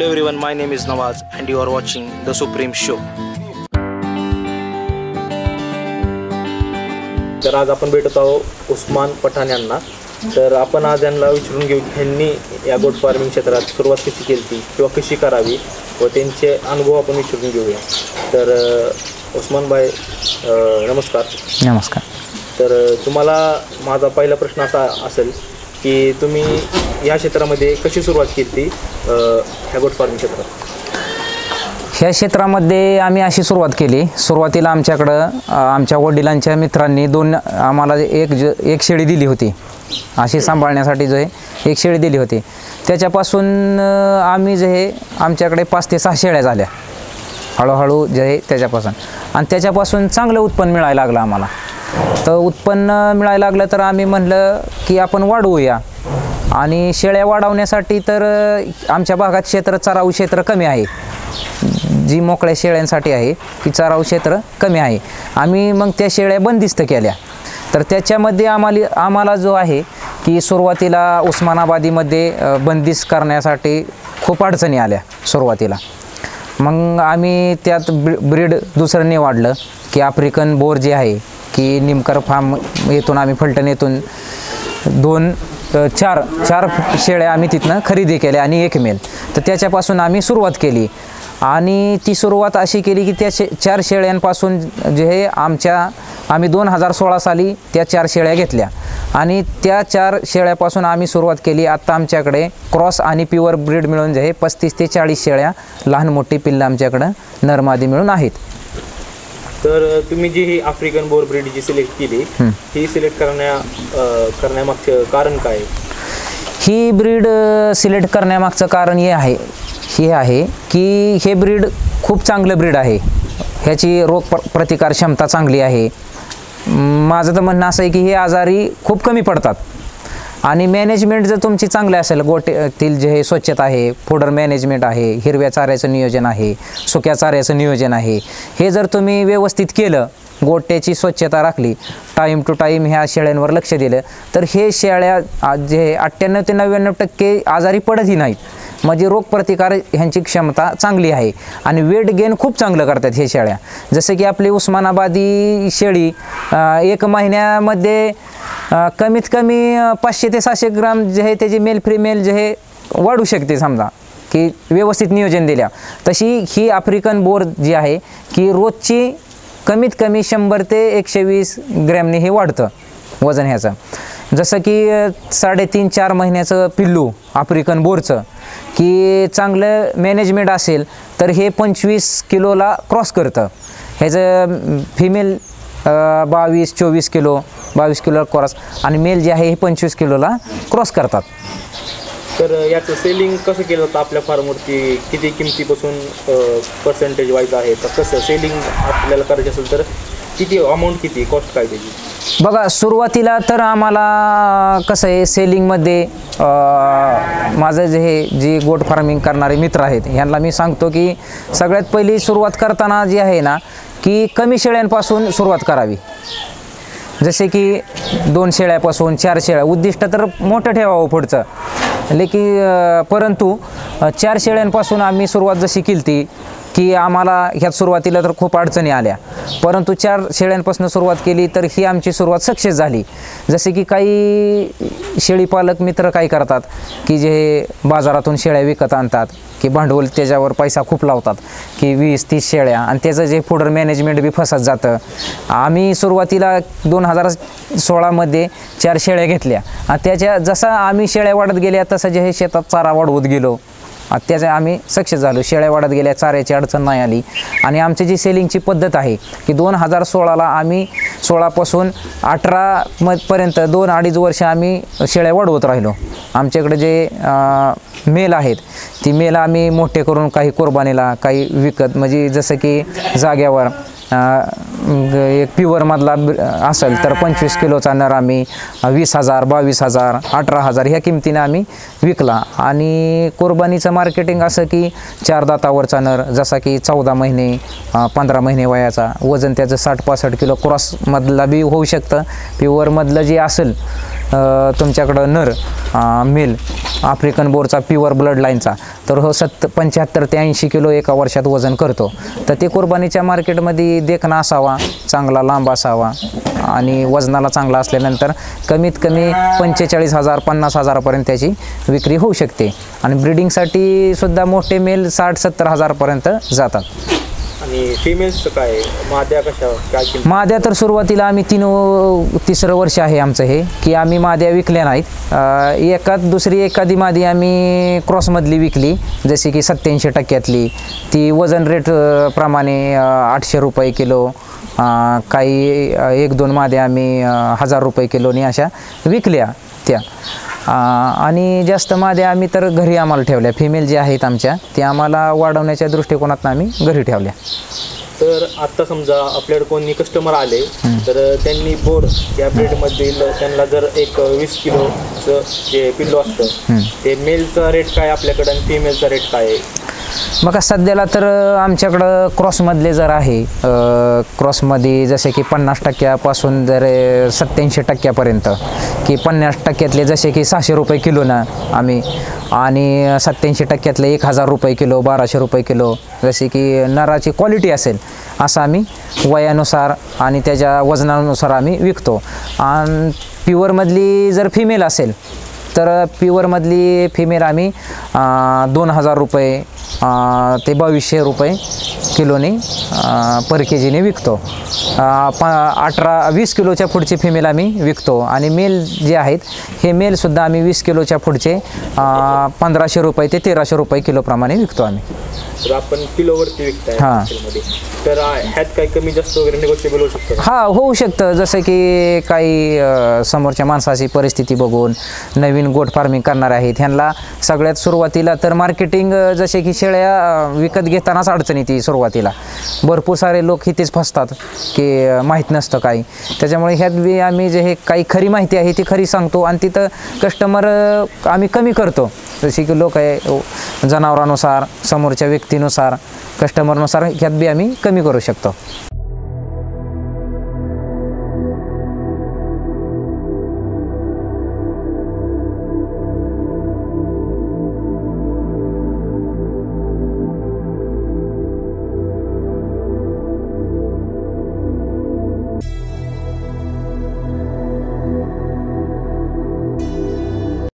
Hello everyone, my name is Nawaz and you are watching The Supreme Show. तर आज आपण भेटत आहोत उस्मान पठाण यांना. तर आपण आज यांना विचारून घेऊ यांनी या गोट फार्मिंग क्षेत्रात सुरुवात कशी केली किंवा कशी करावी व त्यांचे अनुभव आपण विचारून घेऊया. तर उस्मान भाई नमस्कार. नमस्कार. तर तुम्हाला माझा पहिला प्रश्न असा असेल की तुम्ही या क्षेत्रामध्ये कशी सुरुवात केली ह्या गोट फार्मिंग क्षेत्रात? ह्या क्षेत्रामध्ये आम्ही अशी सुरुवात केली. सुरुवातीला आमच्याकडं आमच्या वडिलांच्या मित्रांनी आम्हाला एक शेळी दिली होती. अशी सांभाळण्यासाठी जो आहे एक शेळी दिली होती. त्याच्यापासून आम्ही जे आहे आमच्याकडे 5 ते 6 शेळ्या झाल्या हळूहळू जे आहे त्याच्यापासून. आणि त्याच्यापासून चांगलं उत्पन्न मिळायला लागलं आम्हाला. तर उत्पन्न मिळायला लागलं तर आम्ही म्हणलं की आपण वाढवूया. आणि शेळ्या वाढवण्यासाठी तर आमच्या भागात चराऊ क्षेत्र कमी आहे. जी मोकळ्या शेळ्यांसाठी आहे की चराऊ क्षेत्र कमी आहे. आम्ही मग त्या शेळ्या बंदिस्त केल्या. तर त्याच्यामध्ये आम्हाला जो आहे की सुरुवातीला उस्मानाबादीमध्ये बंदिस्त करण्यासाठी खूप अडचणी आल्या सुरुवातीला. मग आम्ही त्यात ब्रीड दुसरं निवडलं की आफ्रिकन बोर जे आहे की निमकर फार्म येथून आम्ही फलटण येथून 4 शेळ्या आम्ही तिथनं खरेदी केल्या आणि 1 मेल. तर त्याच्यापासून आम्ही सुरुवात केली. आणि ती सुरुवात अशी केली की त्या 4 शेळ्यांपासून जे हे आम्ही 2016 साली त्या 4 शेळ्या घेतल्या. आणि त्या 4 शेळ्यापासून आम्ही सुरुवात केली. आत्ता आमच्याकडे क्रॉस आणि प्युअर ब्रीड मिळून जे हे 35 ते 40 शेळ्या लहान मोठी पिल्लं आमच्याकडं नरमादी मिळून आहेत. तर तुम्ही जी ही आफ्रिकन बोर ब्रीड जी सिलेक्ट केली ही सिलेक्ट करण्यामागचं कारण काय? ही ब्रीड सिलेक्ट करण्यामागचं कारण हे आहे की हे ब्रीड खूप चांगलं ब्रीड आहे. ह्याची प्रतिकार क्षमता चांगली आहे. माझं तर म्हणणं असं आहे की हे आजारी खूप कमी पडतात. आणि मॅनेजमेंट जर तुमची चांगली असेल, गोठ्यातील जे हे स्वच्छता आहे, फूडर मॅनेजमेंट आहे, हिरव्या चाऱ्याचं नियोजन आहे, सुक्या चाऱ्याचं नियोजन आहे, हे जर तुम्ही व्यवस्थित केलं, गोठ्याची स्वच्छता राखली, टाईम टू टाईम ह्या शेळ्यांवर लक्ष दिलं तर हे शेळ्या जे 98 ते 99% आजारी पडतही नाहीत. म्हणजे रोगप्रतिकार ह्यांची क्षमता चांगली आहे. आणि वेट गेन खूप चांगलं करतात हे शेळ्या. जसं की आपली उस्मानाबादी शेळी 1 महिन्यामध्ये कमीत कमी 500 ते 600 ग्राम जे आहे त्याची मेल फिमेल जे आहे वाढू शकते. समजा की व्यवस्थित नियोजन दिल्या. तशी ही आफ्रिकन बोर जी आहे की रोजची कमीत कमी 100 ते 120 ग्रॅमने हे वाढतं वजन ह्याचं. जसं की 3.5-4 महिन्याचं पिल्लू आफ्रिकन बोरचं की चांगलं मॅनेजमेंट असेल तर हे 25 किलोला क्रॉस करतं. ह्याचं फिमेल 22-24 किलो 22 किलोला क्रॉस आणि मेल जे आहे हे 25 किलोला क्रॉस करतात. तर याचं सेलिंग कसं केलं जातं आपल्या फार्मवरती? किती किमतीपासून पर्सेंटेज वाईज आहे? तर कसं सेलिंग आपल्याला करायचं असेल तर किती अमाऊंट, किती कॉस्ट काय त्याची? बघा, सुरुवातीला तर आम्हाला कसं आहे सेलिंगमध्ये माझं जे गोट फार्मिंग करणारे मित्र आहेत ह्यांना मी सांगतो की सगळ्यात पहिली सुरुवात करताना जी आहे ना की कमी शेळ्यांपासून सुरुवात करावी. जसे की 2 शेळ्यापासून 4 शेळ्या. उद्दिष्ट तर मोठं ठेवावं पुढचं परंतु 4 शेळ्यांपासून आम्ही सुरुवात जशी केली की आम्हाला ह्यात सुरुवातीला तर खूप अडचणी आल्या. परंतु 4 शेळ्यांपासून सुरुवात केली तर ही आमची सुरुवात सक्सेस झाली. जसे की काही शेळीपालक मित्र काय करतात की जे बाजारातून शेळ्या विकत आणतात की भांडवल त्याच्यावर पैसा खूप लावतात की 20-30 शेळ्या आणि त्याचं जे फूडर मॅनेजमेंट बी फसत जातं. आम्ही सुरुवातीला 2016 मध्ये 4 शेळ्या घेतल्या आणि त्याच्या जसं आम्ही शेळ्या वाढत गेल्या तसं जे हे शेतात चारा वाढवत गेलो त्याचा आम्ही सक्सेस झालो. शेळ्या वाढत गेल्या, चाऱ्याची अडचण नाही आली. आणि आमची जी सेलिंगची पद्धत आहे की 2016ला आम्ही 16 पासून 18 पर्यंत 2-2.5 वर्ष आम्ही शेळ्या वाढवत राहिलो. आमच्याकडे जे मेल आहेत ती मेल आम्ही मोठे करून काही कुर्बानीला, काही विकत, म्हणजे जसं की जाग्यावर एक प्युअरमधला असेल तर 25 किलोचा नर आम्ही 20,000 22,000 18,000 ह्या किमतीने आम्ही विकला. आणि कुर्बानीचं मार्केटिंग असं की 4 दातावरचा नर जसा की 14 महिने 15 महिने वयाचा, वजन त्याचं 60-65 किलो, क्रॉसमधला बी होऊ शकतं. प्युअरमधलं जे असेल तुमच्याकडं नर मेल आफ्रिकन बोरचा प्युअर ब्लड लाईनचा तर हो 75 ते 80 किलो एका वर्षात वजन करतो. तर ते कुर्बानीच्या मार्केटमध्ये देखणा असावा, चांगला लांब असावा आणि वजनाला चांगला असल्यानंतर कमीत कमी 45,000 50,000पर्यंत त्याची विक्री होऊ शकते. आणि ब्रीडिंगसाठी सुद्धा मोठे मेल 60-70 हजारपर्यंत जातात. आणि फिमेल्सचं काय, माद्या कशा काय किंमत? माद्या तर सुरुवातीला आम्ही तिसरं वर्ष आहे आमचं हे की आम्ही माद्या विकल्या नाहीत. एखादी मादी आम्ही क्रॉसमधली विकली जशी की 87% ती वजन रेट प्रमाणे 800 रुपये किलो, काही 1-2 माद्या आम्ही 1000 रुपये किलोनी अशा विकल्या त्या. आणि जास्त माद्या आम्ही तर घरी आम्हाला ठेवल्या. फिमेल जे आहेत आमच्या ते आम्हाला वाढवण्याच्या दृष्टिकोनातून आम्ही घरी ठेवल्या. तर आत्ता समजा आपल्याकडे कोणी कस्टमर आले तर त्यांनी बोर या ब्रीडमधील त्यांना जर एक 20 किलोचं जे पिल्लू असतं ते मेलचा रेट काय आपल्याकडं आणि फिमेलचा रेट काय आहे? मग सध्याला तर आमच्याकडं क्रॉसमधले जर आहे, क्रॉसमध्ये जसे की 50% जर 87% की 50% जसे की 600 रुपये किलोनं आम्ही, आणि 87% 1,000 रुपये किलो 1,200 रुपये किलो, जसे की नराची क्वालिटी असेल असं आम्ही वयानुसार आणि त्याच्या वजनानुसार आम्ही विकतो. आणि प्युअरमधली जर फिमेल असेल तर प्युअरमधली फिमेल आम्ही 2,000 रुपये ते 2,200 रुपये किलोने पर केजीने विकतो. 18-20 किलोच्या पुढचे फिमेल आम्ही विकतो. आणि मेल जे आहेत हे मेलसुद्धा आम्ही 20 किलोच्या पुढचे 1,500 रुपये ते 1,300 रुपये किलोप्रमाणे विकतो आम्ही. तर आपण किलोवरती विकताय मध्ये, तर ह्यात काही कमी जास्त वगैरे निगोशिएबल होऊ शकतं? हां, होऊ शकतं. जसं की काही समोरच्या माणसाची परिस्थिती बघून नवीन गोट फार्मिंग करणार आहेत ह्यांना सगळ्यात सुरुवातीला तर मार्केटिंग जसे की शेळ्या विकत घेतानाच अडचण येते. सुरुवातीला भरपूर सारे लोक इथेच फसतात की माहीत नसतं काही. त्याच्यामुळे ह्यात बी आम्ही जे हे काही खरी माहिती आहे ती खरी सांगतो आणि तिथं कस्टमर आम्ही कमी करतो. जसे की लोक आहे जनावरानुसार, समोरच्या व्यक्तीनुसार, कस्टमरनुसार ह्यात बी आम्ही कमी करू शकतो.